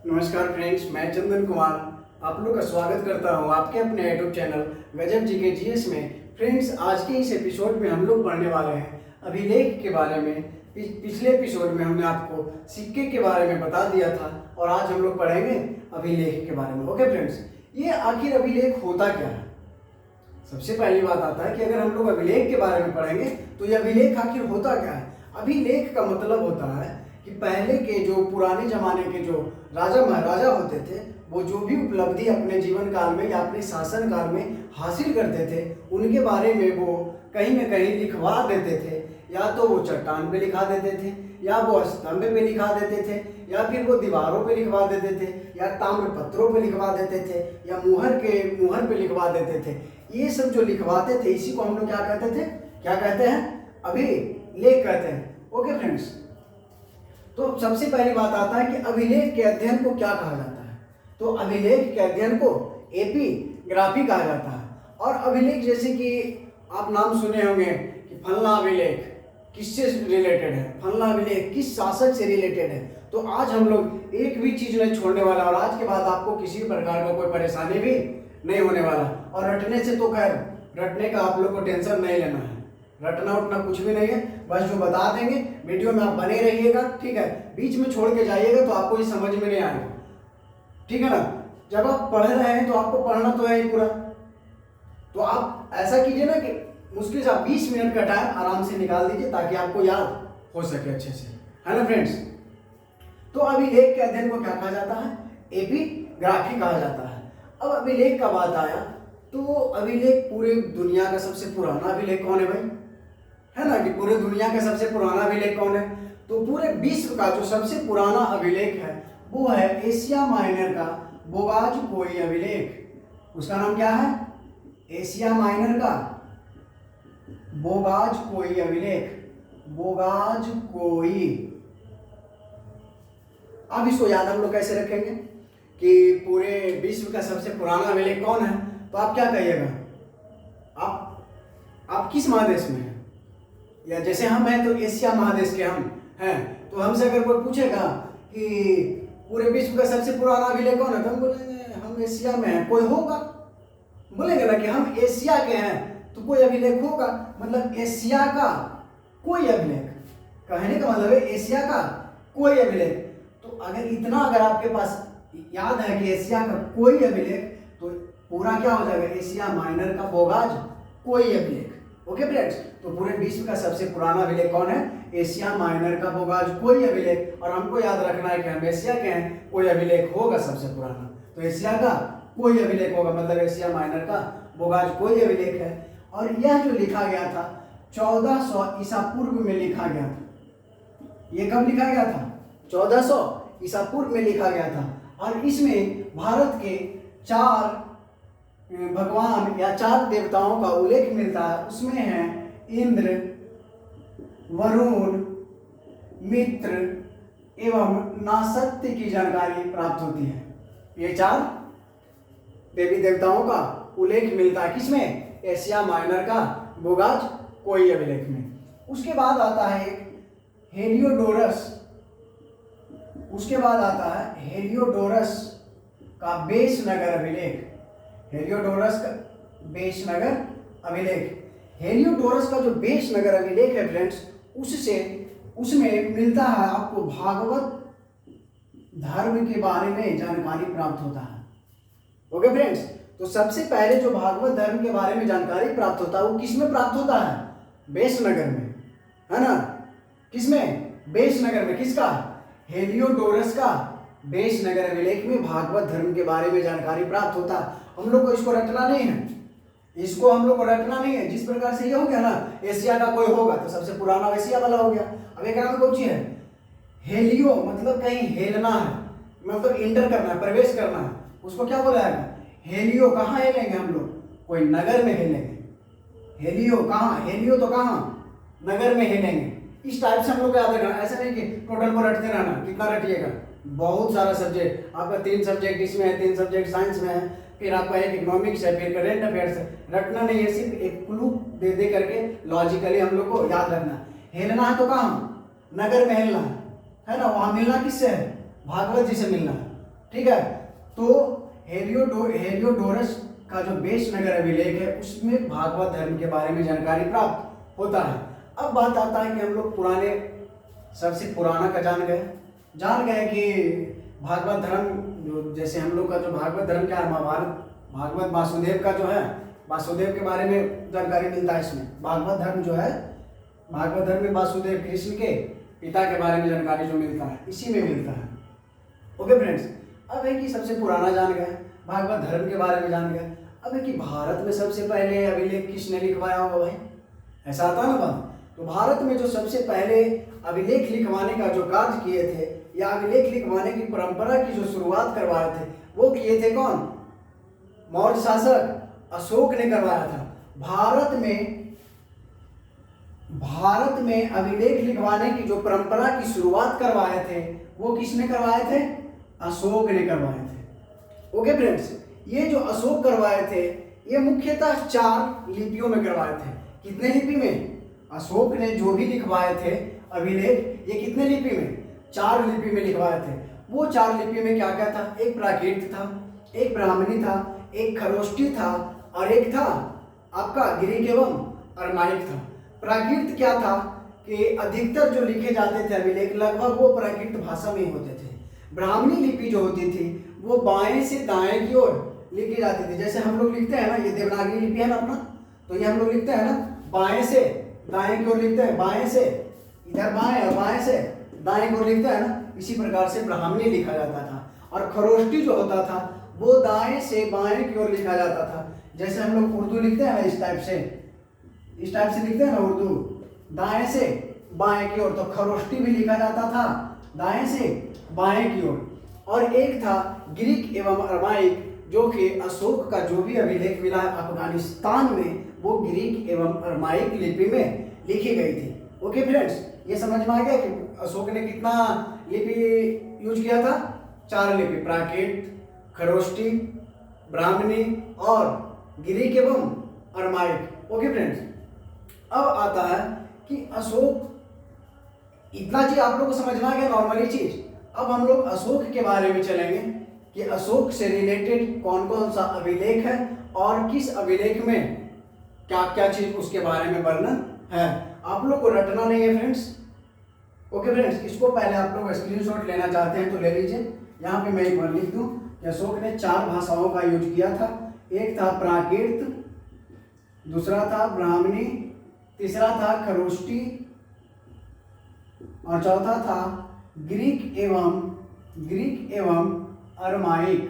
नमस्कार फ्रेंड्स, मैं चंदन कुमार आप लोग का स्वागत करता हूं आपके अपने यूट्यूब चैनल गजब जीके जीएस में। फ्रेंड्स, आज के इस एपिसोड में हम लोग पढ़ने वाले हैं अभिलेख के बारे में। पिछले एपिसोड में हमने आपको सिक्के के बारे में बता दिया था और आज हम लोग पढ़ेंगे अभिलेख के बारे में। ओके फ्रेंड्स, ये आखिर अभिलेख होता क्या है? सबसे पहली बात आता है कि अगर हम लोग अभिलेख के बारे में पढ़ेंगे तो ये अभिलेख आखिर होता क्या है। अभिलेख का मतलब होता है कि पहले के जो पुराने जमाने के जो राजा महाराजा होते थे, वो जो भी उपलब्धि अपने जीवन काल में या अपने शासन काल में हासिल करते थे, उनके बारे में वो कहीं न कहीं लिखवा देते थे। या तो वो चट्टान पे लिखा देते थे, या वो स्तंभ पे लिखा देते थे, या फिर वो दीवारों पे लिखवा देते थे, या ताम्र पत्रों पे लिखवा देते थे, या मुहर पे लिखवा देते थे। ये सब जो लिखवाते थे, इसी को हम लोग क्या कहते थे? क्या कहते हैं? अभिलेख कहते हैं। ओके फ्रेंड्स, तो सबसे पहली बात आता है कि अभिलेख के अध्ययन को क्या कहा जाता है। तो अभिलेख के अध्ययन को एपिग्राफी कहा जाता है। और अभिलेख जैसे कि आप नाम सुने होंगे कि फलना अभिलेख किससे रिलेटेड है, फलना अभिलेख किस शासक से रिलेटेड है। तो आज हम लोग एक भी चीज नहीं छोड़ने वाला और आज के बाद आपको किसी भी प्रकार का कोई परेशानी भी नहीं होने वाला। और रटने से तो खैर रटने का आप लोग को टेंशन नहीं लेना है, रटना उठना कुछ भी नहीं है। बस जो बता देंगे वीडियो में आप बने रहिएगा, ठीक है। बीच में छोड़ के जाइएगा तो आपको ये समझ में नहीं आएगा, ठीक है ना। जब आप पढ़ रहे हैं तो आपको पढ़ना तो है ही पूरा। तो आप ऐसा कीजिए ना कि मुश्किल से आप 20 मिनट का टाइम आराम से निकाल दीजिए ताकि आपको याद हो सके अच्छे से, है ना फ्रेंड्स। तो अभिलेख के अध्ययन को क्या कहा जाता है? एपिग्राफी कहा जाता है। अब अभिलेख का बात आया तो अभिलेख पूरे दुनिया का सबसे पुराना अभिलेख कौन है भाई? है ना कि पूरे दुनिया का सबसे पुराना अभिलेख कौन है? तो पूरे विश्व का जो सबसे पुराना अभिलेख है वो है एशिया माइनर का बोगाज-कोई अभिलेख। उसका नाम क्या है? एशिया माइनर का बोगाज-कोई अभिलेख, बोगाज-कोई। अब इसको याद हम लोग कैसे रखेंगे कि पूरे विश्व का सबसे पुराना अभिलेख कौन है? तो आप क्या कहिएगा? आप किस महादेश में हैं? या जैसे हम हैं तो एशिया महादेश के हम हैं। तो हमसे अगर कोई पूछेगा कि पूरे विश्व का सबसे पुराना अभिलेख कौन है, तो हम बोलेंगे हम एशिया में हैं। कोई होगा बोलेंगे ना कि हम एशिया के हैं, तो कोई अभिलेख होगा। मतलब एशिया का कोई अभिलेख, कहने का मतलब है एशिया का कोई अभिलेख। तो अगर आपके पास याद है कि एशिया का कोई अभिलेख, तो पूरा क्या हो जाएगा? एशिया माइनर का बोगाज कोई अभिलेख। ओके फ्रेंड्स, तो पूरे विश्व का सबसे पुराना अभिलेख कौन है? एशिया माइनर का बोगाज कोई अभिलेख। और हमको याद रखना है कि हम एशिया के हैं, कोई अभिलेख होगा सबसे पुराना। तो एशिया का कोई अभिलेख होगा, मतलब एशिया माइनर का बोगाज कोई अभिलेख है। और यह जो लिखा गया था 1400 ईसा पूर्व में लिखा गया था। ये कब लिखा गया था? 1400 ईसा पूर्व में लिखा गया था। और इसमें भारत के 4 भगवान या 4 देवताओं का उल्लेख मिलता है। उसमें है इंद्र, वरुण, मित्र एवं नासत्य की जानकारी प्राप्त होती है। ये 4 देवी देवताओं का उल्लेख मिलता है किसमें? एशिया माइनर का बोगाज कोई अभिलेख में। उसके बाद आता है हेलियोडोरस। उसके बाद आता है हेलियोडोरस का बेशनगर अभिलेख। हेलियोडोरस का बेशनगर अभिलेख। हेलियोडोरस का जो बेशनगर अभिलेख है फ्रेंड्स, उसमें मिलता है आपको भागवत धर्म के बारे में जानकारी प्राप्त होता है। ओके फ्रेंड्स, तो सबसे पहले जो भागवत धर्म के बारे में जानकारी प्राप्त होता है वो किसमें प्राप्त होता है? बेशनगर में, है ना। किसमें? बेशनगर में। किसका? हेलियोडोरस का बेशनगर अभिलेख में भागवत धर्म के बारे में जानकारी प्राप्त होता है। हम लोग को इसको रटना नहीं है, इसको हम लोग को रटना नहीं है। जिस प्रकार से ये हो गया ना, एशिया का कोई होगा तो सबसे पुराना एशिया वाला हो गया। अब एक नाम कौन सी है? हेलियो, मतलब कहीं हेलना है, मतलब इंटर करना है, प्रवेश करना है। उसको क्या बोला है? हेलियो। कहाँ हेलेंगे हम लोग? कोई नगर में हेलेंगे। हेलियो कहाँ? हेलियो तो कहाँ? नगर में हेलेंगे। इस टाइप से हम लोग याद रखना। ऐसा नहीं कि टोटल को रटते रहना। कितना रटिएगा? बहुत सारा सब्जेक्ट आपका, 3 सब्जेक्ट इसमें है, 3 सब्जेक्ट साइंस में है, फिर आपका एक इकोनॉमिक्स है, फिर करेंट अफेयर्स है। रटना नहीं है, सिर्फ एक क्लू दे दे करके लॉजिकली हम लोग को याद रखना। हेलना है तो कहाँ? नगर में हेलना है ना। वहाँ मिलना किससे है? भागवत जी से मिलना है। ठीक है। तो हेलियोडोरस का जो बेश नगर अभिलेख है उसमें भागवत धर्म के बारे में जानकारी प्राप्त होता है। अब बात आता है कि हम लोग पुराने सबसे पुराना का जान गए कि भागवत धर्म जो जैसे हम लोग का जो भागवत धर्म क्या है, महाभारत भागवत वासुदेव का जो है वासुदेव के बारे में जानकारी मिलता है। इसमें भागवत धर्म जो है भागवत धर्म में वासुदेव कृष्ण के पिता के बारे में जानकारी जो मिलता है इसी में मिलता है। ओके फ्रेंड्स, अब है कि सबसे पुराना जान गए, भागवत धर्म के बारे में जान गए। अब है कि भारत में सबसे पहले अभिलेख किसने लिखवाया होगा भाई, ऐसा आता ना बात। तो भारत में जो सबसे पहले अभिलेख लिखवाने का जो कार्य किए थे या अभिलेख लिखवाने की परंपरा की जो शुरुआत करवाए थे वो किए थे कौन, मौर्य शासक अशोक ने करवाया था। भारत में अभिलेख लिखवाने की जो परंपरा की शुरुआत करवाए थे वो किसने करवाए थे, अशोक ने करवाए थे। ओके फ्रेंड्स, ये जो अशोक करवाए थे ये मुख्यतः 4 लिपियों में करवाए थे। कितने लिपि में, अशोक ने जो भी लिखवाए थे अभिलेख ये कितने लिपि में, 4 लिपि में लिखवाए थे। वो 4 लिपि में क्या क्या था, एक प्राकृत था, एक ब्राह्मणी था, एक खरोष्ठी था और एक था आपका ग्रीक एवं अरमाइक था। प्राकृत क्या था कि अधिकतर जो लिखे जाते थे अभिलेख लगभग वो प्राकृत भाषा में होते थे। ब्राह्मणी लिपि जो होती थी वो बाएं से दाएं की ओर लिखी जाती थी। जैसे हम लोग लिखते हैं ना, ये देवनागरी लिपि है ना अपना, तो ये हम लोग लिखते हैं ना बाएं से दाएं की ओर लिखते हैं, बाएं से इधर बाएं और बाएं से दाएं की ओर लिखते हैं ना, इसी प्रकार से ब्राह्मणी लिखा जाता था। और खरोष्ठी जो होता था वो दाएं से बाएं की ओर लिखा जाता था। जैसे हम लोग उर्दू लिखते हैं ना इस टाइप से लिखते हैं ना उर्दू, दाएं से बाएं की ओर, तो खरोष्ठी भी लिखा जाता था दाएं से बाएं की ओर। और एक था ग्रीक एवं अरमाइक, जो कि अशोक का जो भी अभिलेख मिला है अफगानिस्तान में वो ग्रीक एवं अरमाइक लिपि में लिखी गई थी। ओके फ्रेंड्स, ये समझ में आ गया कि अशोक ने कितना लिपि यूज किया था, 4 लिपि, प्राकृत, खरोष्ठी, ब्राह्मणी और ग्रीक एवं अरमाइक। ओके फ्रेंड्स, अब आता है कि अशोक, इतना चीज आप लोग को समझ में आ गया नॉर्मली चीज। अब हम लोग अशोक के बारे में चलेंगे कि अशोक से रिलेटेड कौन कौन सा अभिलेख है और किस अभिलेख में क्या क्या चीज उसके बारे में वर्णन है। आप लोग को रटना नहीं है फ्रेंड्स। ओके फ्रेंड्स, इसको पहले आप लोग स्क्रीनशॉट लेना चाहते हैं तो ले लीजिए। यहाँ पे मैं एक बार लिख दूं कि अशोक ने 4 भाषाओं का यूज किया था। एक था प्राकृत, दूसरा था ब्राह्मणी, तीसरा था खरोष्ठी और चौथा था ग्रीक एवं अरमाइक।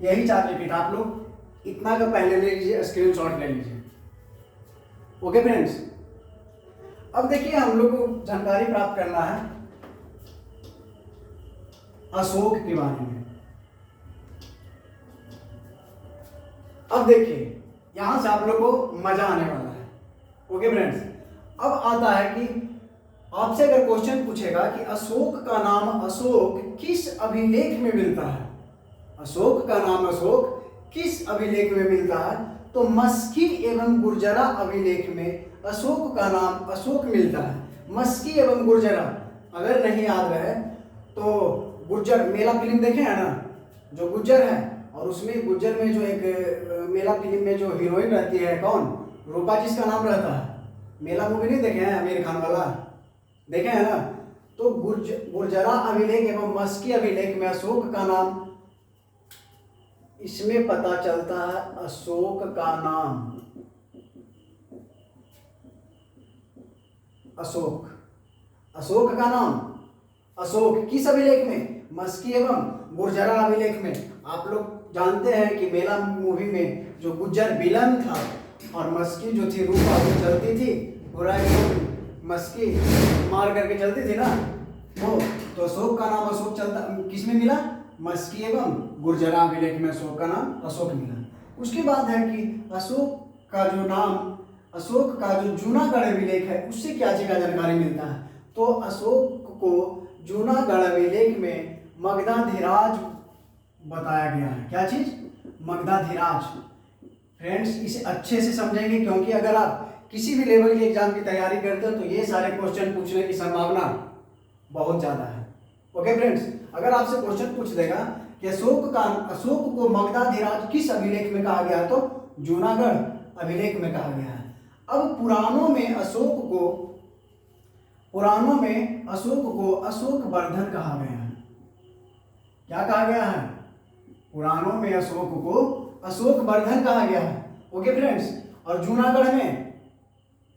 यही 4 लिपि था। आप लोग इतना का पहले ले लीजिए, स्क्रीनशॉट ले लीजिए। ओके फ्रेंड्स, अब देखिए हम लोग को जानकारी प्राप्त करना है अशोक के बारे में। अब देखिए यहां से आप लोग को मजा आने वाला है। ओके फ्रेंड्स, अब आता है कि आपसे अगर क्वेश्चन पूछेगा कि अशोक का नाम अशोक किस अभिलेख में मिलता है, अशोक का नाम अशोक किस अभिलेख में मिलता है, तो मस्की एवं गुर्जरा अभिलेख में अशोक का नाम अशोक मिलता है। मस्की एवं गुर्जरा, अगर नहीं याद रहे तो गुर्जर मेला फिल्म देखे हैं ना, जो गुर्जर है और उसमें गुर्जर में जो एक मेला फिल्म में जो हीरोइन रहती है कौन, रूपा, जिसका नाम रहता है, मेला मूवी नहीं देखे हैं आमिर खान वाला, देखे हैं ना। तो गुर्जरा अभिलेख एवं मस्की अभिलेख में अशोक का नाम, इसमें पता चलता है अशोक का नाम, अशोक का नाम अशोक किस अभिलेख में, मस्की एवं गुर्जरा अभिलेख में। आप लोग जानते हैं कि मेला मूवी में जो गुर्जर विलन था और मस्की जो थी रूपा वो चलती थी, पूरा मस्की मार करके चलती थी ना वो, तो अशोक का नाम अशोक चलता किस में मिला, मस्की एवं गुर्जरा अभिलेख में अशोक का नाम अशोक मिला। उसके बाद है कि अशोक का जो नाम, अशोक का जो जूनागढ़ अभिलेख है उससे क्या चीज का जानकारी मिलता है, तो अशोक को जूनागढ़ अभिलेख में मगधाधिराज बताया गया है। क्या चीज, मगधाधिराज। फ्रेंड्स इसे अच्छे से समझेंगे क्योंकि अगर आप किसी भी लेवल के एग्जाम की तैयारी करते हो तो ये सारे क्वेश्चन पूछने की संभावना बहुत ज़्यादा है। ओके फ्रेंड्स, अगर आपसे क्वेश्चन पूछ देगा कि अशोक को मगधाधिराज किस अभिलेख में कहा गया है, तो जूनागढ़ अभिलेख में कहा गया है। अब पुराणों में अशोक को अशोक वर्धन कहा गया है। क्या कहा गया है? पुराणों में अशोक को अशोक वर्धन कहा गया है। ओके फ्रेंड्स, और जूनागढ़ में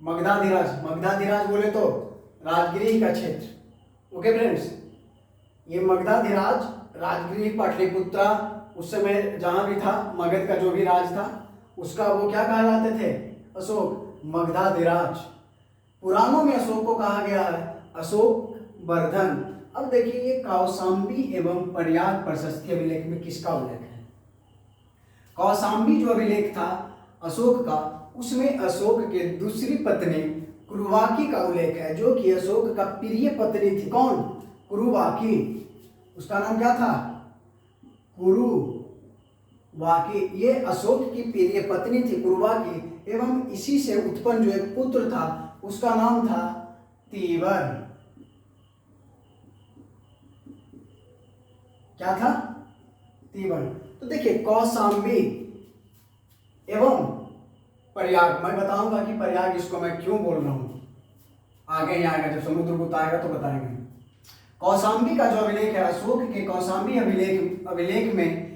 मगधाधिराज बोले तो राजगृह का क्षेत्र। ओके फ्रेंड्स, ये मगधाधिराज राजगृह पाटलिपुत्रा उस समय जहां भी था, मगध का जो भी राज था उसका वो क्या कहलाते थे? अशोक, मगधाधिराज। पुराणों में अशोक को कहा गया है अशोक वर्धन। अब देखिए, ये कौशाम्बी एवं प्रयाग प्रशस्ति अभिलेख में किसका उल्लेख है? कौशाम्बी जो अभिलेख था अशोक का, उसमें अशोक के दूसरी पत्नी कुरुवाकी का उल्लेख है, जो कि अशोक का प्रिय पत्नी थी। कौन? कुरुवाकी। उसका नाम क्या था? कुरुवाकी। ये अशोक की प्रिय पत्नी थी कुरुवाकी, एवं इसी से उत्पन्न जो एक पुत्र था उसका नाम था तीवर। क्या था? तीवर। तो देखिए, कौशाम्बी एवं प्रयाग, मैं बताऊंगा कि प्रयाग इसको मैं क्यों बोल रहा हूं, आगे ही आएगा, जब समुद्रगुप्त आएगा तो बताएंगे। कौशाम्बी का जो अभिलेख है, अशोक के कौशाम्बी अभिलेख में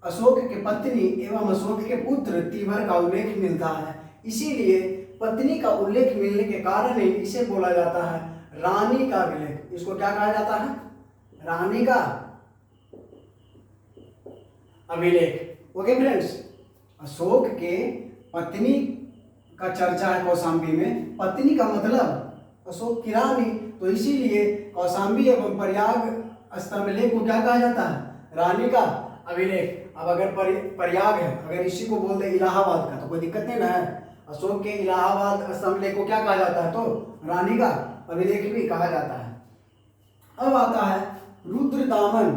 अशोक के पत्नी एवं अशोक के पुत्र तीवर का उल्लेख मिलता है। इसीलिए पत्नी का उल्लेख मिलने के कारण ही इसे बोला जाता है रानी का अभिलेख। इसको क्या कहा जाता है? रानी का अभिलेख। ओके फ्रेंड्स, अशोक के पत्नी का चर्चा है कौशाम्बी में। पत्नी का मतलब अशोक की रानी, तो इसीलिए कौशाम्बी एवं प्रयाग स्तंभलेख को क्या कहा जाता है? रानी का अभिलेख। अब अगर प्रयाग है, अगर इसी को बोल दे इलाहाबाद का, तो कोई दिक्कत नहीं ना है। अशोक के इलाहाबाद स्तंभलेख को क्या कहा जाता है? तो रानी का अभिलेख भी कहा जाता है। अब आता है रुद्रदामन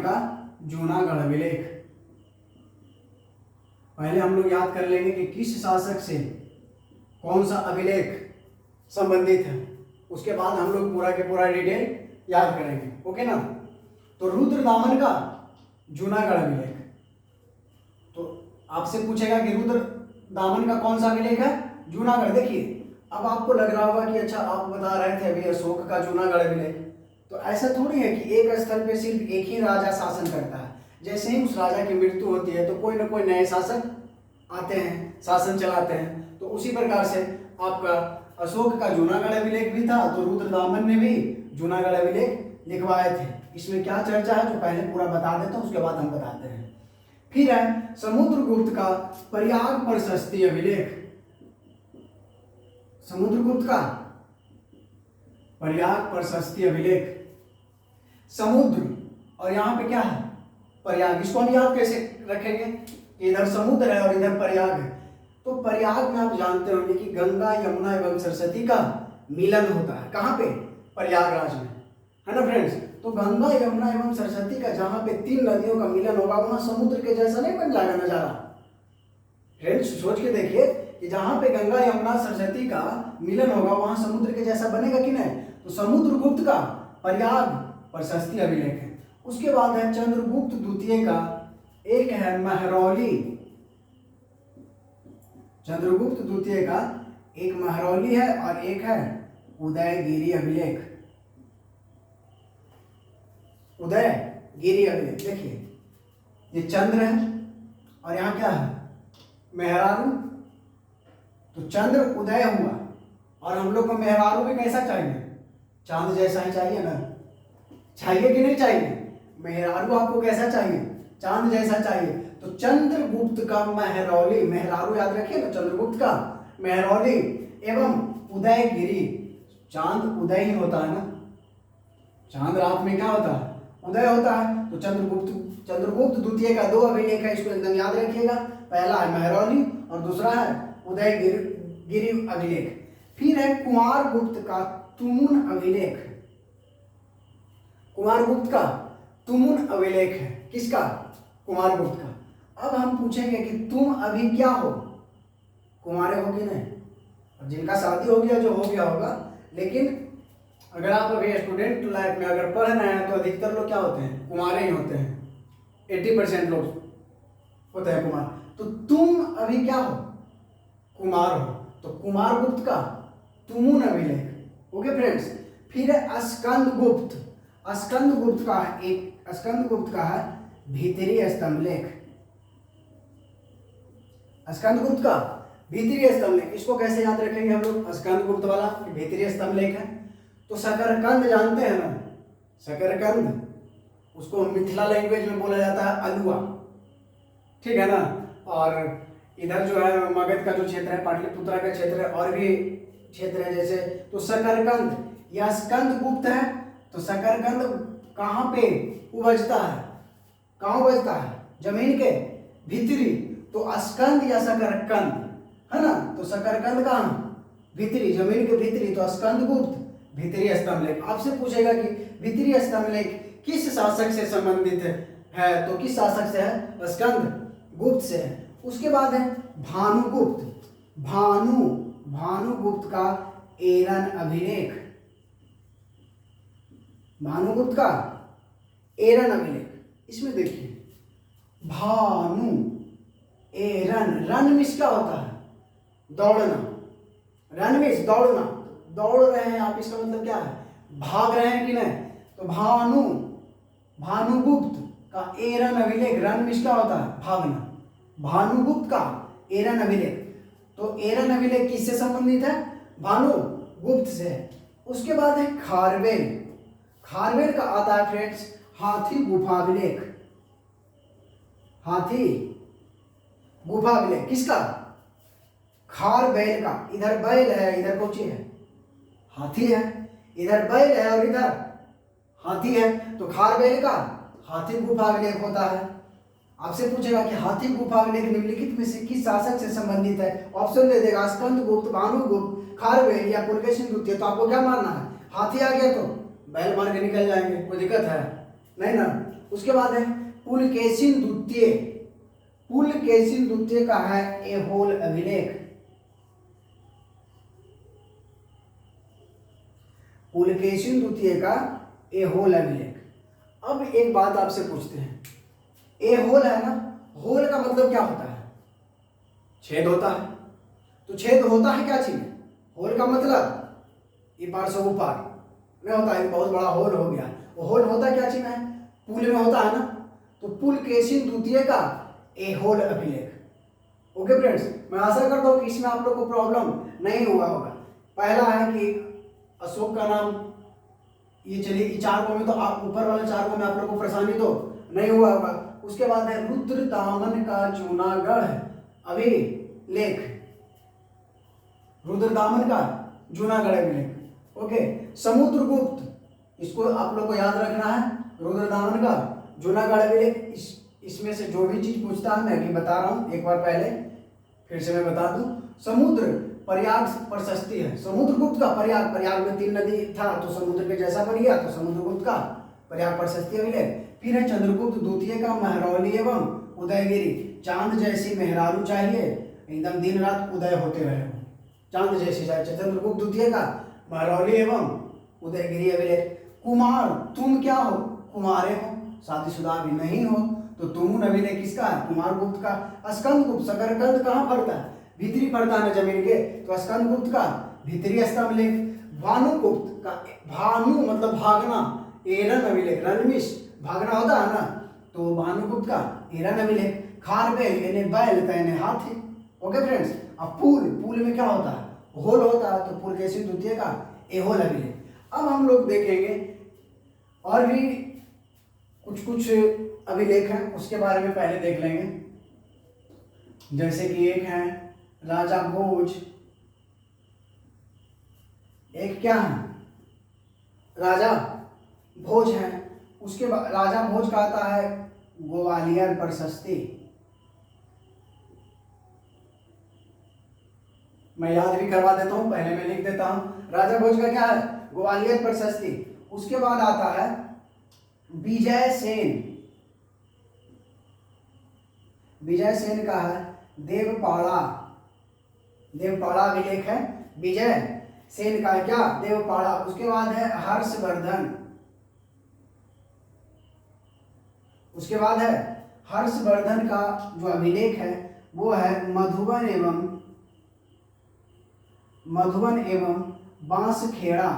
का जूनागढ़ अभिलेख। पहले हम लोग याद कर लेंगे कि किस शासक से कौन सा अभिलेख संबंधित है, उसके बाद हम लोग पूरा के पूरा डिटेल याद करेंगे। ओके ना? तो रुद्रदामन का जूनागढ़ अभिलेख, तो आपसे पूछेगा कि रुद्रदामन का कौन सा अभिलेख है? जूनागढ़। देखिए, अब आपको लग रहा होगा कि अच्छा, आप बता रहे थे अभी अशोक का जूनागढ़ अभिलेख, तो ऐसा थोड़ी है कि एक स्थल पे सिर्फ एक ही राजा शासन करता है। जैसे ही उस राजा की मृत्यु होती है तो कोई ना कोई नए शासक आते हैं, शासन चलाते हैं। तो उसी प्रकार से आपका अशोक का जूनागढ़ अभिलेख भी था, तो रुद्रदामन ने भी जूनागढ़ अभिलेख लिखवाए थे। इसमें क्या चर्चा है जो पहले पूरा बता देता हूँ, उसके बाद हम बताते हैं। फिर है समुद्रगुप्त का प्रयाग प्रशस्ति अभिलेख। समुद्रगुप्त का प्रयाग प्रशस्ति अभिलेख। समुद्र और यहाँ पे क्या है? प्रयाग। इसको हम याद कैसे रखेंगे? इधर समुद्र है और इधर प्रयाग है। तो प्रयाग में आप जानते होंगे कि गंगा, यमुना एवं सरस्वती का मिलन होता है। कहाँ पे? प्रयागराज में, है ना फ्रेंड्स? तो गंगा, यमुना एवं सरस्वती का जहाँ पे 3 नदियों का मिलन होगा, वहां समुद्र के जैसा नहीं बन जाएगा नजारा? फ्रेंड्स सोच के देखिए कि जहाँ पे गंगा, यमुना, सरस्वती का मिलन होगा, वहां समुद्र के जैसा बनेगा कि नहीं? तो समुद्रगुप्त का प्रयाग प्रशस्ति अभिलेख है। उसके बाद है चंद्रगुप्त द्वितीय का, एक है महरौली। चंद्रगुप्त द्वितीय का एक महरौली है और एक है उदयगिरी अभिलेख। उदयगिरी अभिलेख। देखिए, ये चंद्र है और यहाँ क्या है? मेहरारू। तो चंद्र उदय हुआ और हम लोग को मेहरारू भी कैसा चाहिए? चांद जैसा ही चाहिए ना? चाहिए कि नहीं चाहिए? मेहरारू आपको कैसा चाहिए? चांद जैसा चाहिए। तो चंद्रगुप्त का महरौली, मेहरारू याद रखिए ना, चंद्रगुप्त का महरौली एवं उदयगिरी। चांद उदय ही होता है ना, चांद रात में क्या होता है? उदय होता है। तो चंद्रगुप्त द्वितीय का 2 अभिलेख है, इसको एकदम याद रखिएगा। पहला है महरौली और दूसरा है उदयगिरी अभिलेख। फिर है कुमारगुप्त का तुमुन अभिलेख। कुमारगुप्त का तुमुन अभिलेख है। किसका? कुमारगुप्त का। अब हम पूछेंगे कि तुम अभी क्या हो? कुमारे हो कि नहीं? और जिनका शादी हो गया, जो हो गया होगा, लेकिन अगर आप अभी स्टूडेंट लाइफ में अगर पढ़ रहे हैं तो अधिकतर लोग क्या होते हैं, कुमारे ही होते हैं। 80% लोग होते हैं कुमार। तो तुम अभी क्या हो, कुमार हो। तो कुमार गुप्त का तुमुन अभिलेख। Okay friends. फिर है स्कंद गुप्त। स्कंद गुप्त का है भीतरी स्तंभ लेख। स्कंद गुप्त का भीतरी स्तंभ लेख, इसको कैसे याद रखेंगे हम लोग, स्कंद गुप्त वाला भीतरी स्तंभ लेख है। तो शकरकंद जानते हैं ना, शकरकंद, उसको मिथिला लैंग्वेज में बोला जाता है अलुआ, ठीक है ना। और इधर जो है मगध का जो क्षेत्र है, पाटलिपुत्रा का क्षेत्र है, और भी क्षेत्र है जैसे, तो शकरकंद या स्कंद गुप्त है। तो शकरकंद कहाँ पे उपजता है, कहाँ उपजता है, जमीन के भीतरी। तो स्कंद या शकरकंद है ना, तो शकरकंद कहाँ, भीतरी, जमीन के भीतरी। तो स्कंद गुप्त भीतरी स्तंभ लेख। आपसे पूछेगा कि भीतरी स्तंभ लेख किस शासक से संबंधित है, तो किस शासक से है, स्कंद गुप्त से है। उसके बाद है भानुगुप्त। भानुगुप्त का एरन अभिलेख। भानुगुप्त का एरन अभिलेख, इसमें देखिए भानु एरन, रन मिस क्या होता है, दौड़ना, रन मिस दौड़ना, दौड़ रहे हैं आप, इसका मतलब क्या है, भाग रहे हैं कि नहीं। तो भानुगुप्त का एरन अभिलेख, रन मिस क्या होता है, भागना, भानुगुप्त का एरन अभिलेख। तो एरन अभिलेख किससे संबंधित है, भानुगुप्त से है। उसके बाद है खारवेल। खारवेल का आता है फ्रेंड्स हाथी गुफा अभिलेख। हाथी गुफा अभिलेख किसका, खारवेल का। इधर बैल है, इधर कोची है, हाथी है, इधर बैल है और इधर हाथी है। तो खारवेल का हाथी गुफा अभिलेख होता है। आपसे पूछेगा कि हाथी गुफा अभिलेख निम्नलिखित में से किस शासक से संबंधित है, ऑप्शन दे देगा स्कंद गुप्त, भानुगुप्त, खारवेल या पुलकेशिन द्वितीय। तो आपको क्या मानना है, हाथी आ गया तो बैल मार के निकल जाएंगे, कोई दिक्कत है नहीं ना। उसके बाद है पुलकेशिन द्वितीय। पुलकेशिन द्वितीय का है ऐहोल अभिलेख। पुलकेशिन द्वितीय का ऐहोल अभिलेख। अब एक बात आपसे पूछते हैं, ऐहोल है ना, होल का मतलब क्या होता है, छेद होता है। तो छेद होता है क्या चीज में, होल का मतलब ये पार से ऊपर में होता है, बहुत बड़ा होल हो गया। वो होल होता क्या चीज में, पुल में होता है ना। तो पुलकेशिन द्वितीय का ऐहोल अभिलेख। ओके फ्रेंड्स, मैं आशा करता हूँ कि इसमें आप लोग को प्रॉब्लम नहीं हुआ होगा। पहला है कि अशोक का नाम, ये चलिए चार को में, तो आप ऊपर वाले चार को में आप लोग को परेशानी तो नहीं हुआ होगा। उसके बाद है रुद्रदामन का जूनागढ़ अभिलेख। रुद्रदामन का जूनागढ़ अभिलेख। ओके, समुद्रगुप्त, इसको आप लोग को याद रखना है, रुद्रदामन का जूनागढ़ अभिलेख। इसमें से जो भी चीज पूछता है मैं अभी बता रहा हूँ, एक बार पहले फिर से मैं बता दूं। समुद्र प्रयाग प्रशस्ति है, समुद्रगुप्त का प्रयाग में 3 नदी था तो समुद्र के जैसा बन गया, तो समुद्रगुप्त का प्रयाग प्रशस्ति अभिलेख। फिर है चंद्रगुप्त द्वितीय का महरौली एवं उदयगिरी। चांद जैसी मेहरारू चाहिए, एकदम दिन रात उदय होते रहे, चांद जैसी चाहिए। चंद्रगुप्त द्वितीय का महरौली एवं उदयगिरी अभिलेख। कुमार, तुम क्या हो, कुमारे हो, शादीशुदा भी नहीं हो, तो तुमुन अभिलेख किसका है, कुमार गुप्त का। स्कंद गुप्त, शकरकंद कहाँ पड़ता है, भीतरी पड़ता है ना जमीन के, तो स्कंद गुप्त का भीतरी स्तंभ लेख। भानुगुप्त का, भानु मतलब भागना, एरन अभिलेख, रणमिश भागना होता है ना, तो भानुगुप्त का एरन अभिलेख। खारवेल यानी बैल यानी हाथी। ओके फ्रेंड्स, अब पुल में क्या होता है, होल होता है, तो पुलकेशिन द्वितीय का ऐहोल अभिलेख। अब हम लोग देखेंगे और भी कुछ अभिलेख हैं, उसके बारे में पहले देख लेंगे। जैसे कि एक है राजा भोज, एक क्या है, राजा भोज है। उसके बाद राजा भोज का आता है ग्वालियर प्रशस्ति। मैं याद भी करवा देता हूं, पहले मैं लिख देता हूं। राजा भोज का क्या है, ग्वालियर प्रशस्ति। उसके बाद आता है विजय सेन। विजय सेन का है देवपाड़ा अभिलेख है विजय सेन का है क्या, देवपाड़ा। उसके बाद है हर्षवर्धन, उसके बाद है हर्षवर्धन का जो अभिलेख है वो है मधुबन एवं बांसखेड़ा,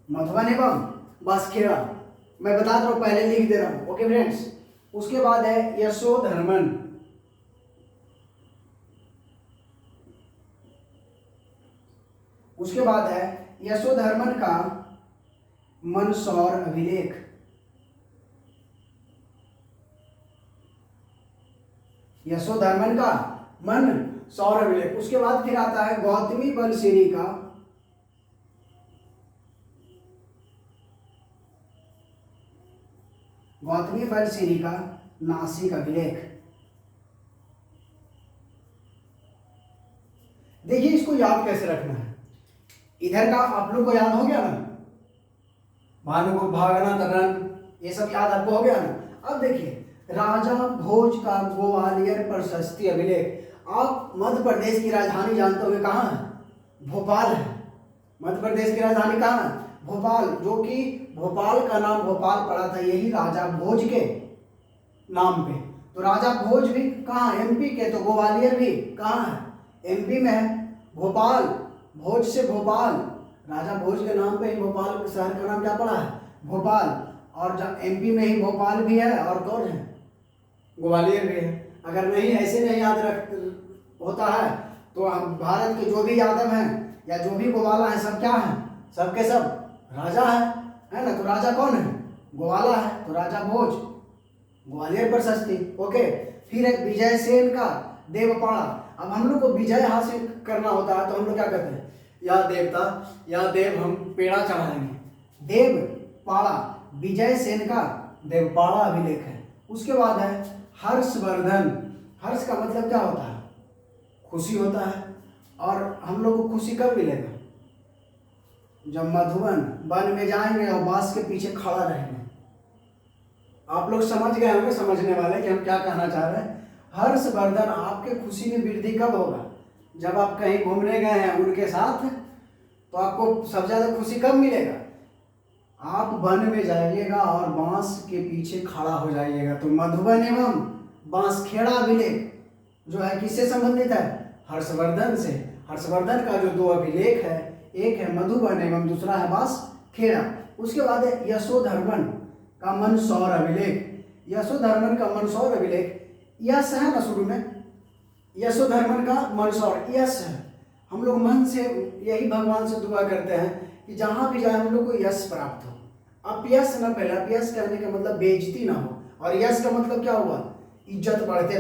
मधुबन एवं बांसखेड़ा। मैं बता रहा हूं, पहले लिख दे रहा हूं। Okay friends. उसके बाद है यशोधर्मन, उसके बाद है यशोधर्मन का मंदसौर अभिलेख, यशोधर्मन का मंदसौर अभिलेख। उसके बाद फिर आता है गौतमी बलसिरी का नासिक अभिलेख। देखिए इसको याद कैसे रखना है। इधर का आप लोग को याद हो गया ना, भानुगुप्त भागना तरन, ये सब याद आपको हो गया ना। अब देखिए राजा भोज का ग्वालियर प्रशस्ति अभिलेख। आप मध्य प्रदेश की राजधानी जानते होंगे, कहाँ है, भोपाल है। मध्य प्रदेश की राजधानी कहाँ है, भोपाल। जो कि भोपाल का नाम भोपाल पड़ा था यही राजा भोज के नाम पे। तो राजा भोज भी कहाँ, एमपी के, तो ग्वालियर भी कहाँ है, एमपी में है, भोपाल। भोज से भोपाल, राजा भोज के नाम पे ही भोपाल शहर का नाम क्या पड़ा है, भोपाल। और जब एमपी में ही भोपाल भी है और कौन है, ग्वालियर भी है। अगर नहीं ऐसे नहीं याद रख होता है तो हम भारत के जो भी यादव हैं या जो भी ग्वाला हैं सब क्या हैं, सब के सब राजा है ना। तो राजा कौन है, ग्वाला है, तो राजा भोज, ग्वालियर प्रशस्ति। ओके। फिर एक विजय सेन का देवपाड़ा। अब हम लोग को विजय हासिल करना होता है तो हम लोग क्या करते हैं, या देवता या देव, हम पेड़ा चढ़ाएंगे। देवपाड़ा, विजय सेन का देवपाड़ा अभिलेख है। उसके बाद है हर्षवर्धन। हर्ष का मतलब क्या होता है, खुशी होता है। और हम लोग को खुशी कब मिलेगा, जब मधुबन वन में जाएंगे और बांस के पीछे खड़ा रहेंगे। आप लोग समझ गए होंगे, समझने वाले, कि हम क्या कहना चाह रहे हैं। हर्षवर्धन, आपके खुशी में वृद्धि कब होगा, जब आप कहीं घूमने गए हैं उनके साथ, तो आपको सबसे ज़्यादा खुशी कब मिलेगा, आप वन में जाइएगा और बांस के पीछे खड़ा हो जाइएगा। तो मधुबन एवं बांसखेड़ा अभिलेख जो है किससे संबंधित है, हर्षवर्धन से। हर्षवर्धन का जो दो अभिलेख है, एक है मधुबन एवं दूसरा है बांसखेड़ा। उसके बाद है यशोधर्मन का मंदसौर अभिलेख। यशोधर्मन का मंदसौर अभिलेख, यश है ना शुरू में, यशोधर्मन का मंदसौर, यश है। हम लोग मन से यही भगवान से दुआ करते हैं कि जहाँ भी जाए हम लोग को यश प्राप्त हो। अपयश न पहले, अपयश कहने का मतलब बेइज्जती ना हो, और यश का मतलब क्या हुआ, इज्जत बढ़ते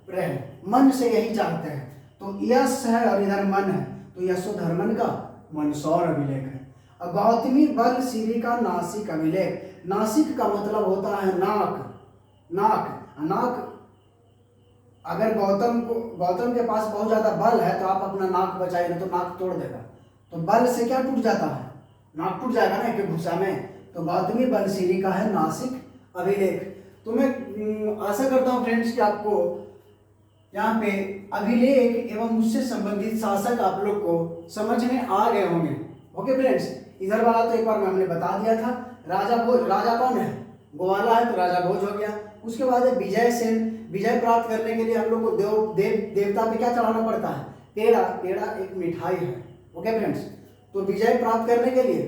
रहे, मन से यही चाहते हैं। तो यश है और इधर मन है, तो यशोधर्मन का मंदसौर अभिलेख है। और गौतमी बलसिरी का नासिक अभिलेख। नासिक का मतलब होता है नाक, नाक। अगर गौतम के पास बहुत ज़्यादा बल है तो आप अपना नाक बचाइए, तो नाक तोड़ देगा। तो बल से क्या टूट जाता है, नाक टूट जाएगा ना कि गुस्सा में। तो गौतमी बलसिरी का है नासिक अभिलेख। तो मैं आशा करता हूँ फ्रेंड्स कि आपको यहाँ पे अभिलेख एवं उससे संबंधित शासक आप लोग को समझ में आ गए होंगे। ओके फ्रेंड्स, इधर वाला तो एक बार मैंने बता दिया था। राजा भोज, राजा कौन है, ग्वाला है, तो राजा भोज हो गया। उसके बाद है विजय सेन। विजय प्राप्त करने के लिए हम लोग को देवता पे क्या चढ़ाना पड़ता है, पेड़ा। पेड़ा एक मिठाई है। ओके फ्रेंड्स, तो विजय प्राप्त करने के लिए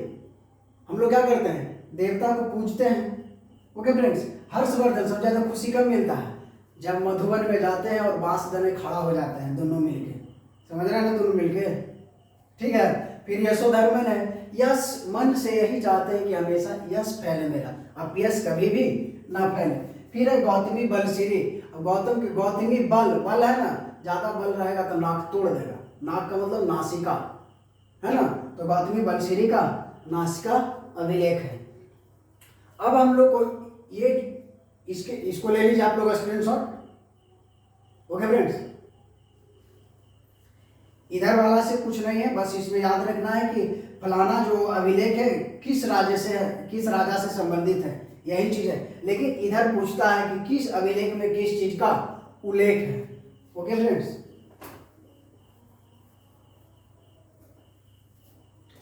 हम लोग क्या करते हैं, देवता को पूजते हैं। ओके फ्रेंड्स, हर्षवर्धन सबसे ज़्यादा खुशी कब मिलता है, जब मधुबन में जाते हैं और बांस दने खड़ा हो जाते हैं दोनों मिलके। समझ रहे हैं ना, दोनों मिलके, ठीक है। फिर यशोधर्मन है, यश, मन से यही चाहते हैं कि हमेशा यश फैले मेरा, अब यश कभी भी ना फैले। फिर है गौतमी बलसिरी। गौतमी बल है ना, ज़्यादा बल रहेगा तो नाक तोड़ देगा। नाक का मतलब नासिका है ना, तो गौतमी बलसिरी का नासिका अभिलेख है। अब हम लोग को ये इसको ले लीजिए आप लोग स्क्रीनशॉट। ओके फ्रेंड्स, इधर वाला से कुछ नहीं है, बस इसमें याद रखना है कि फलाना जो अभिलेख है किस राज्य से है, किस राजा से संबंधित है, यही चीज है। लेकिन इधर पूछता है कि किस अभिलेख में किस चीज का उल्लेख है। ओके फ्रेंड्स,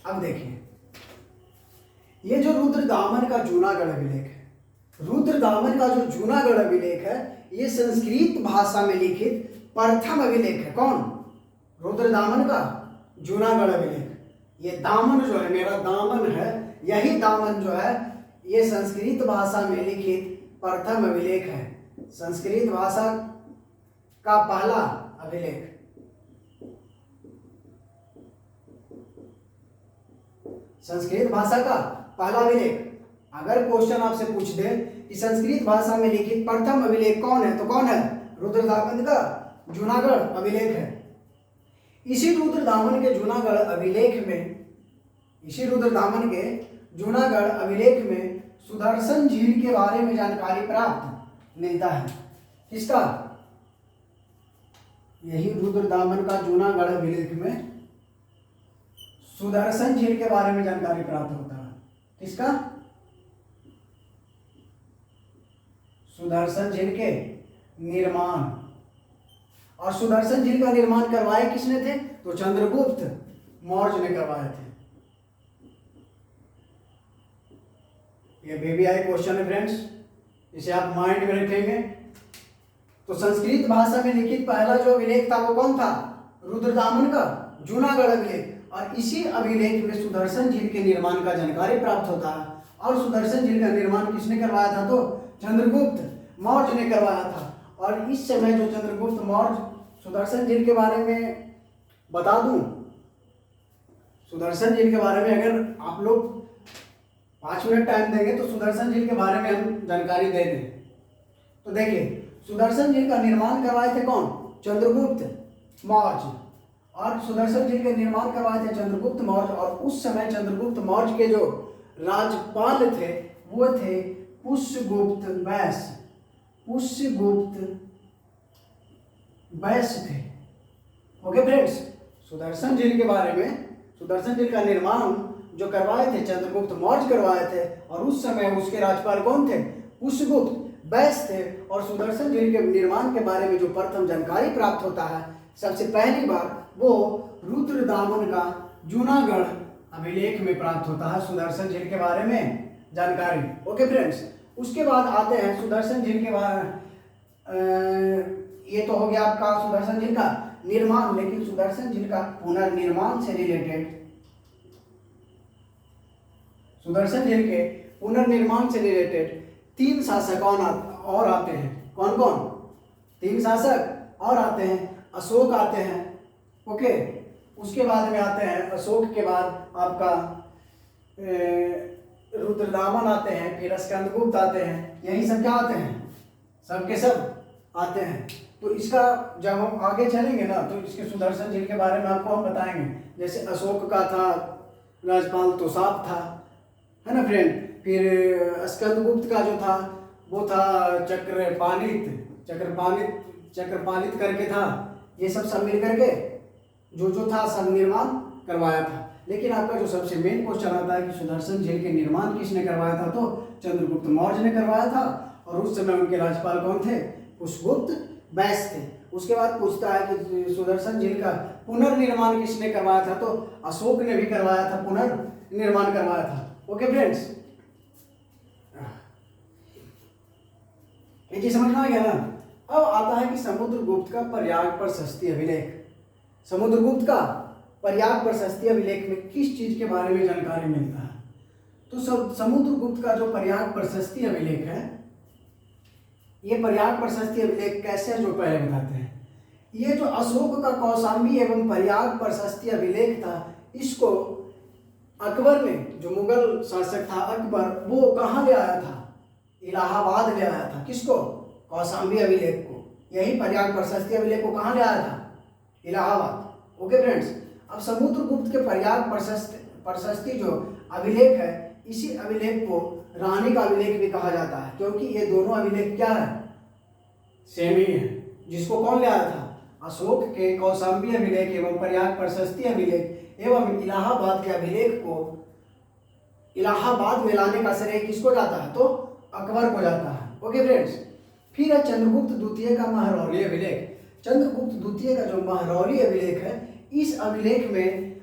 अब देखिए, ये जो रुद्रदामन का जूनागढ़ अभिलेख है, रुद्रदामन का जो जूनागढ़ अभिलेख है, ये संस्कृत भाषा में लिखित प्रथम अभिलेख है। कौन? रुद्रदामन का जूनागढ़ अभिलेख। ये दामन जो है, मेरा दामन है, यही दामन जो है ये संस्कृत भाषा में लिखित प्रथम अभिलेख है। संस्कृत भाषा का पहला अभिलेख। संस्कृत भाषा का पहला अभिलेख। अगर क्वेश्चन आपसे पूछ दे कि संस्कृत भाषा में लिखित प्रथम अभिलेख कौन है, तो कौन है? रुद्रदामन का जूनागढ़ अभिलेख है। इसी रुद्रदामन के जूनागढ़ अभिलेख में, इसी रुद्रदामन के जूनागढ़ अभिलेख में सुदर्शन झील के बारे में जानकारी प्राप्त मिलता है। किसका? यही रुद्रदामन का जूनागढ़ अभिलेख में सुदर्शन झील के बारे में जानकारी प्राप्त होता है। किसका? सुदर्शन झील के निर्माण। और सुदर्शन झील का निर्माण करवाए किसने थे? तो चंद्रगुप्त मौर्य ने करवाए थे। ये VVI क्वेश्चन है फ्रेंड्स, इसे आप माइंड में रखेंगे। तो संस्कृत भाषा में लिखित पहला जो अभिलेख था वो कौन था? रुद्रदामन का जूनागढ़ अभिलेख। और इसी अभिलेख में सुदर्शन झील के निर्माण का जानकारी प्राप्त होता है। और सुदर्शन झील का निर्माण किसने करवाया था? तो चंद्रगुप्त मौर्य ने करवाया था। और इस समय जो चंद्रगुप्त मौर्य, सुदर्शन झील के बारे में बता दूं, सुदर्शन झील के बारे में अगर आप लोग 5 मिनट टाइम देंगे तो सुदर्शन झील के बारे में हम जानकारी दे दें। तो देखिए, सुदर्शन झील का निर्माण करवाए थे कौन? चंद्रगुप्त मौर्य। और सुदर्शन झील का निर्माण करवाए थे चंद्रगुप्त मौर्य। और उस समय चंद्रगुप्त मौर्य के जो राज्यपाल थे वो थे पुष्यगुप्त वैश्य। पुष्यगुप्त वैश्य थे। ओके फ्रेंड्स, सुदर्शन झील के बारे में, सुदर्शन झील का निर्माण जो करवाए थे चंद्रगुप्त मौर्य करवाए थे। और उस समय उसके राज्यपाल कौन थे? पुष्यगुप्त वैश्य थे। और सुदर्शन झील के निर्माण के बारे में जो प्रथम जानकारी प्राप्त होता है सबसे पहली बार, वो रुद्रदामन का जूनागढ़ अभिलेख में प्राप्त होता है। सुदर्शन झील के बारे में जानकारी। ओके फ्रेंड्स, उसके बाद आते हैं सुदर्शन झील के बारे। ये तो हो गया आपका सुदर्शन झील का निर्माण। लेकिन सुदर्शन झील का पुनर्निर्माण से रिलेटेड, सुदर्शन झील के पुनर्निर्माण से रिलेटेड 3 शासक और आते हैं। कौन कौन? 3 शासक और आते हैं। अशोक आते हैं। ओके, उसके बाद में आते हैं, अशोक के बाद आपका रुद्रदामन आते हैं, फिर स्कंदगुप्त आते हैं। यही सब क्या आते हैं? सब के सब आते हैं। तो इसका जब हम आगे चलेंगे ना तो इसके सुदर्शन झील के बारे में आपको हम बताएंगे। जैसे अशोक का था राज्यपाल तो साफ था, है ना फ्रेंड। फिर स्कंदगुप्त का जो था वो था चक्रपालित करके था। ये सब मिल करके जो था सब निर्माण करवाया था। लेकिन आपका जो सबसे मेन क्वेश्चन आता है कि सुदर्शन झील के निर्माण किसने करवाया था, तो चंद्रगुप्त मौर्य ने करवाया था। और उस समय उनके राज्यपाल कौन थे? पुष्यगुप्त वैश्य थे। उसके बाद पूछता है कि सुदर्शन झील का पुनर्निर्माण किसने करवाया था, तो अशोक ने भी करवाया था, पुनर्निर्माण करवाया था। ओके फ्रेंड्स, ये चीज समझ में आ गया ना। अब आता है कि समुद्रगुप्त का प्रयाग प्रशस्ति अभिलेख। समुद्रगुप्त का प्रयाग प्रशस्ति अभिलेख में किस चीज के बारे में जानकारी मिलता है? तो समुद्रगुप्त का जो प्रयाग प्रशस्ति अभिलेख है, ये प्रयाग प्रशस्ति अभिलेख कैसे है जो पहले बताते हैं। ये जो अशोक का कौशाम्बी एवं प्रयाग प्रशस्ति अभिलेख था, इसको अकबर ने, जो मुगल शासक था अकबर, वो कहाँ ले आया था? इलाहाबाद ले आया था। किसको? कौशाम्बी अभिलेख को। यही प्रयाग प्रशस्ति अभिलेख को कहाँ ले आया था? इलाहाबाद। ओके फ्रेंड्स, अब समुद्रगुप्त के प्रयाग प्रशस्ति जो अभिलेख है, इसी अभिलेख को रानी का अभिलेख भी कहा जाता है, क्योंकि ये दोनों अभिलेख क्या है? सेम ही है। जिसको कौन ले आया था? अशोक के कौशाम्बी अभिलेख एवं प्रयाग प्रशस्ति अभिलेख एवं इलाहाबाद के अभिलेख को इलाहाबाद में लाने का श्रेय किसको जाता है? तो अकबर को जाता है। ओके फ्रेंड्स, फिर है चंद्रगुप्त द्वितीय का महरौली अभिलेख। चंद्रगुप्त द्वितीय का जो महरौली अभिलेख है, इस अभिलेख में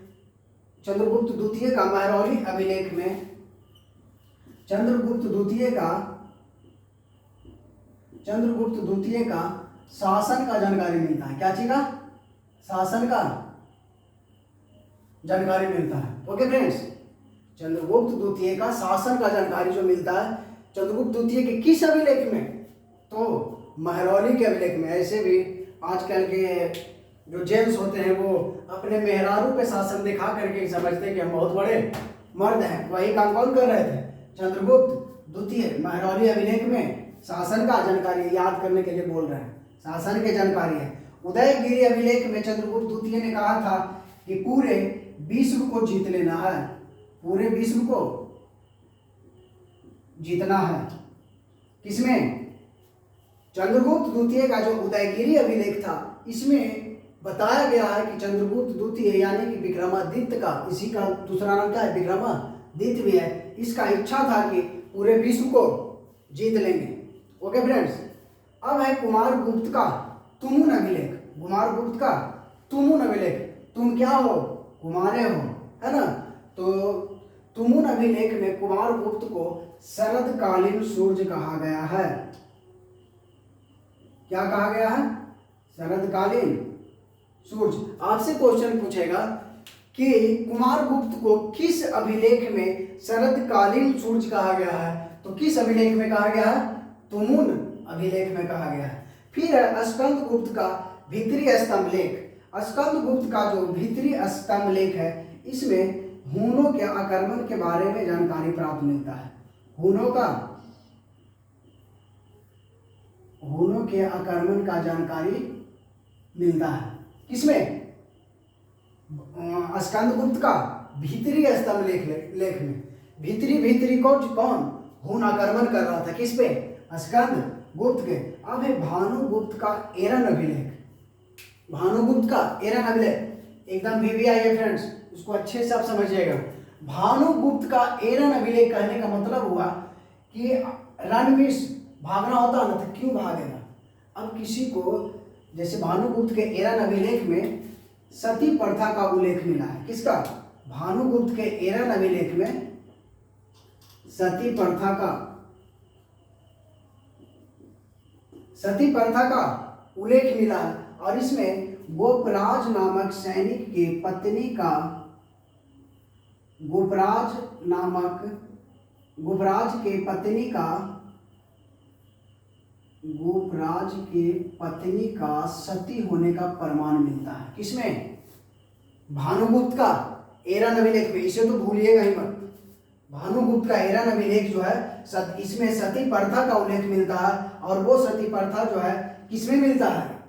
चंद्रगुप्त द्वितीय का महरौली अभिलेख में चंद्रगुप्त द्वितीय का शासन का जानकारी मिलता है। क्या चीज का? शासन का जानकारी मिलता है। ओके फ्रेंड्स, चंद्रगुप्त द्वितीय का शासन का जानकारी जो मिलता है चंद्रगुप्त द्वितीय के किस अभिलेख में? तो महरौली के अभिलेख में। ऐसे भी आजकल के जो जेंट्स होते हैं वो अपने मेहरारू पे शासन दिखा करके समझते हैं कि हम बहुत बड़े मर्द हैं। वही काम कौन कर रहे थे? चंद्रगुप्त द्वितीय महरौली अभिलेख में शासन का जानकारी याद करने के लिए बोल रहे हैं। शासन की जानकारी है। उदयगिरी अभिलेख में चंद्रगुप्त द्वितीय ने कहा था कि पूरे विश्व को जीत लेना है, पूरे विश्व को जीतना है। किसमें? चंद्रगुप्त द्वितीय का जो उदयगिरी अभिलेख था इसमें बताया गया है कि चंद्रगुप्त द्वितीय यानी कि विक्रमादित्य का, इसी का दूसरा नाम क्या है? विक्रमादित्य भी है। इसका इच्छा था कि पूरे विश्व को जीत लेंगे। ओके फ्रेंड्स, अब है कुमारगुप्त का तुमुन अभिलेख। कुमारगुप्त का तुमुन अभिलेख। तुम क्या हो? कुमारे हो, है ना? तो तुमुन अभिलेख में कुमारगुप्त को शरदकालीन सूर्य कहा गया है। क्या कहा गया है? शरदकालीन सूर्य। आपसे क्वेश्चन पूछेगा कि कुमारगुप्त को किस अभिलेख में शरदकालीन सूर्य कहा गया है? तो किस अभिलेख में कहा गया है? तुमुन अभिलेख में कहा गया है। फिर है स्कंदगुप्त का भीतरी स्तंभ लेख। स्कंदगुप्त का जो भीतरी स्तंभ लेख है इसमें हूनों के आक्रमण के बारे में जानकारी प्राप्त मिलता है। हूनों के आक्रमण का जानकारी मिलता है। किसमें? स्कंदगुप्त का भीतरी स्तंभ लेख में। भीतरी कौन? हून आक्रमण कर रहा था किस पे? स्कंदगुप्त के। अब है भानुगुप्त का एरन अभिलेख। भानुगुप्त का एरन अभिलेख एकदम VVI है फ्रेंड्स, उसको अच्छे से आप समझिएगा। भानुगुप्त का एरन अभिलेख कहने का मतलब हुआ कि रणवीर भागना होता ना तो क्यों भागेगा? अब किसी को जैसे भानुगुप्त के एरन अभिलेख में सती प्रथा का उल्लेख मिला है। किसका? भानुगुप्त के एरन अभिलेख में सती प्रथा का उल्लेख मिला है और इसमें गोपराज नामक सैनिक के पत्नी का गोपराज के पत्नी का सती होने का प्रमाण मिलता है। किसमें? भानुगुप्त का एरन अभिलेख में। इसे तो भूलिएगा ही मत। भानुगुप्त का एरन अभिलेख जो है इसमें सती प्रथा का उल्लेख मिलता है और वो सती प्रथा जो है किसमें मिलता है?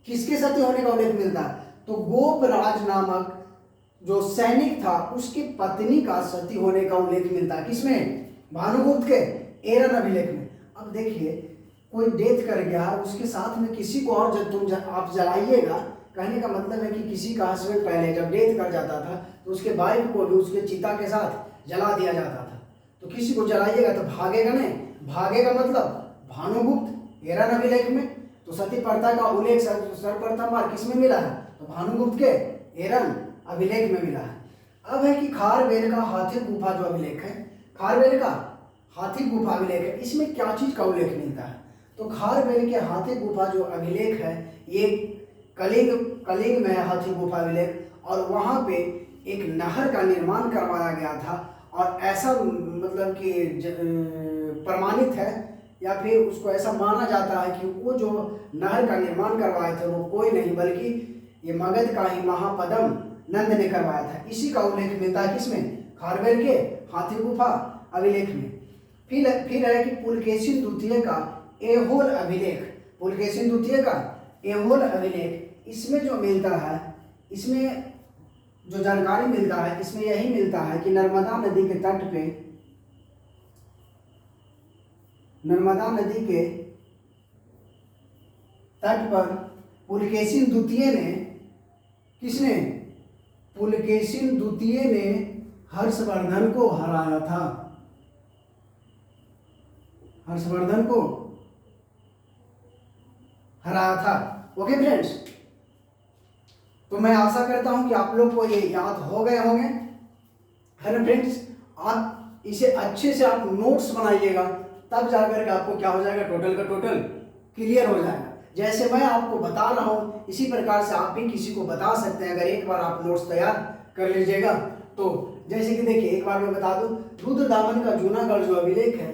किसके सती होने का उल्लेख मिलता है? तो गोपराज नामक जो सैनिक था उसकी पत्नी का सती होने का उल्लेख मिलता है। किसमें? भानुगुप्त के एरन अभिलेख में। अब देखिए, कोई डेथ कर गया उसके साथ में किसी को और जब आप जलाइएगा, कहने का मतलब है कि किसी का हस्बैंड पहले जब डेथ कर जाता था तो उसके वाइफ को भी उसके चिता के साथ जला दिया जाता था। तो किसी को जलाइएगा तो भागेगा नहीं। भागेगा मतलब भानुगुप्त एरन अभिलेख में। तो सती प्रथा का उल्लेख सर्वप्रथम बार किसमें मिला है? तो भानुगुप्त के एरन अभिलेख में मिला है। अब है कि खारवेल का हाथी गुफा जो अभिलेख है, खारवेल का हाथी गुफा अभिलेख है, इसमें क्या चीज का उल्लेख मिलता है? तो खारवेल के हाथी गुफा जो अभिलेख है ये कलिंग में है हाथी गुफा अभिलेख, और वहाँ पे एक नहर का निर्माण करवाया गया था और ऐसा मतलब कि प्रमाणित है या फिर उसको ऐसा माना जाता है कि वो जो नहर का निर्माण करवाए थे वो कोई नहीं बल्कि ये मगध का ही महापद्म नंद ने करवाया था। इसी का उल्लेख मिलता है किसमें? खारवेल के हाथी गुफा अभिलेख में। फिर है कि पुलकेशिन द्वितीय का ऐहोल अभिलेख। पुलकेशिन द्वितीय का ऐहोल अभिलेख, इसमें जो मिलता है, इसमें जो जानकारी मिलता है इसमें यही मिलता है कि नर्मदा नदी के तट पे, नर्मदा नदी के तट पर पुलकेशिन द्वितीय ने, किसने? पुलकेशिन द्वितीय ने हर्षवर्धन को हराया था। हर्षवर्धन को हराया था। ओके फ्रेंड्स, तो मैं आशा करता हूं कि आप लोग को ये याद हो गए होंगे। है ना फ्रेंड्स। आप इसे अच्छे से आप नोट्स बनाइएगा, तब जाकर के आपको क्या हो जाएगा, टोटल का टोटल क्लियर हो जाएगा। जैसे मैं आपको बता रहा हूँ इसी प्रकार से आप भी किसी को बता सकते हैं, अगर एक बार आप नोट्स तैयार कर लीजिएगा तो। जैसे कि देखिए एक बार मैं बता दूं, रुद्रदामन का जूनागढ़ जो अभिलेख है,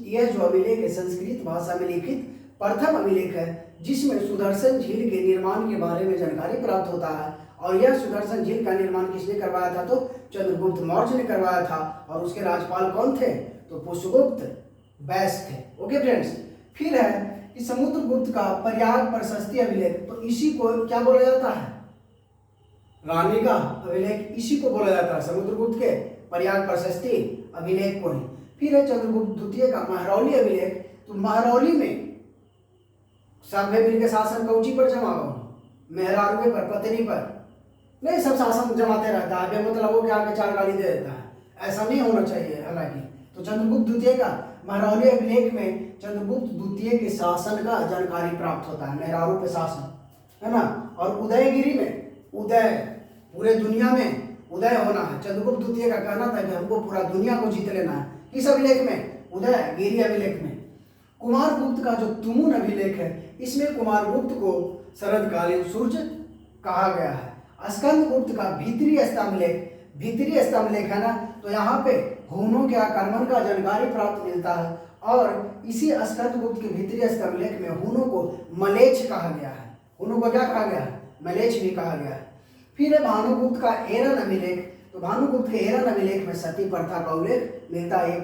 यह जो अभिलेख है संस्कृत भाषा में लिखित प्रथम अभिलेख है, जिसमें सुदर्शन झील के निर्माण के बारे में जानकारी प्राप्त होता है। और यह सुदर्शन झील का निर्माण किसने करवाया था, तो चंद्रगुप्त मौर्य ने करवाया था। और उसके राजपाल कौन थे, तो पुष्यगुप्त वैश्य थे। Okay friends. फिर है कि समुद्रगुप्त का प्रयाग प्रशस्ति अभिलेख, तो इसी को क्या बोला जाता है, रानी का अभिलेख, इसी को बोला जाता है समुद्रगुप्त के प्रयाग प्रशस्ति अभिलेख को ही। फिर है चंद्रगुप्त द्वितीय का महरौली अभिलेख, तो महरौली में सभ्य मिल के शासन कौची पर जमा हो, मेहरारू पर, पत्नी पर नहीं, सब शासन जमाते रहता है, मतलब वो क्या आके चार गाली दे देता है, ऐसा नहीं होना चाहिए। हालांकि तो चंद्रगुप्त द्वितीय का महरौली अभिलेख में चंद्रगुप्त द्वितीय के शासन का जानकारी प्राप्त होता है, मेहरारू पे शासन, है ना। और उदयगिरी में, उदय पूरे दुनिया में उदय होना है। चंद्रगुप्त द्वितीय का कहना था कि हमको पूरा दुनिया को जीत लेना है। किस अभिलेख में, उदयगिरी अभिलेख में। कुमारगुप्त का जो तुमुन अभिलेख है, इसमें कुमारगुप्त को शरदकालीन सूर्य कहा गया है। स्कंदगुप्त का भीतरी स्तंभ लेख, भीतरी स्तंभ लेख है ना, तो यहाँ पे हूनों के आक्रमण का जानकारी प्राप्त मिलता है। और इसी स्कंदगुप्त के भीतरी स्तंभ लेख में हूनों को मलेच्छ कहा गया है। हूनों को क्या कहा गया है, मलेच्छ भी कहा गया है। फिर है भानुगुप्त का एरन अभिलेख, तो भानुगुप्त के एरन अभिलेख में सती प्रथा का उल्लेख मिलता है,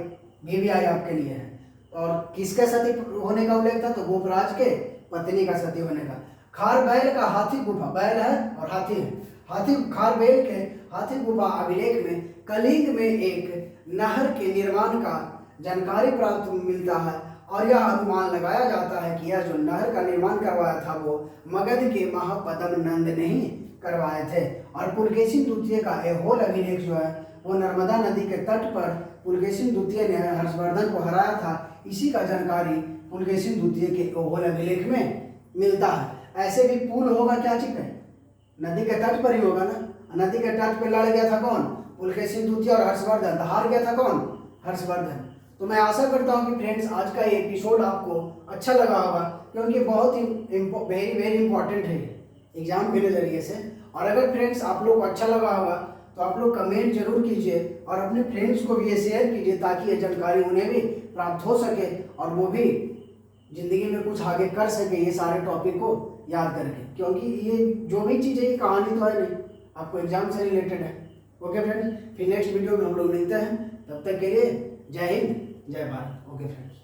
ये भी आई आपके लिए है। और किसके सती होने का उल्लेख था, तो गोपराज के पत्नी का सती होने का। खारबैल का हाथी गुफा, बैल है और हाथी है, हाथी खारबैल के हाथी गुफा अभिलेख में कलिंग में एक नहर के निर्माण का जानकारी प्राप्त मिलता है। और यह अनुमान लगाया जाता है कि यह जो नहर का निर्माण करवाया था वो मगध के महापद्म नंद ने ही करवाए थे। और पुलकेशिन द्वितीय का ऐहोल अभिलेख जो है वो नर्मदा नदी के तट पर पुलकेशिन द्वितीय ने हर्षवर्धन को हराया था, इसी का जानकारी पुलकेशिन द्वितीय के ऐहोल अभिलेख में मिलता है। ऐसे भी पुल होगा क्या चीज है, नदी के तट पर ही होगा ना। नदी के तट पर लड़ गया था कौन, पुलकेशिन द्वितीय और हर्षवर्धन, तो हार गया था कौन, हर्षवर्धन। तो मैं आशा करता हूँ कि फ्रेंड्स आज का ये एपिसोड आपको अच्छा लगा होगा, क्योंकि बहुत ही वेरी वेरी इंपॉर्टेंट है एग्जाम के नज़रिए से। और अगर फ्रेंड्स आप लोग को अच्छा लगा होगा तो आप लोग कमेंट जरूर कीजिए और अपने फ्रेंड्स को भी ये शेयर कीजिए, ताकि ये जानकारी उन्हें भी प्राप्त हो सके और वो भी जिंदगी में कुछ आगे कर सके ये सारे टॉपिक को याद करके। क्योंकि ये जो भी चीज़ है ये कहानी तो है नहीं, आपको एग्जाम से रिलेटेड है। ओके फ्रेंड्स, फिर नेक्स्ट वीडियो में हम लोग मिलते हैं, तब तक के लिए जय हिंद जय भारत। Okay friends.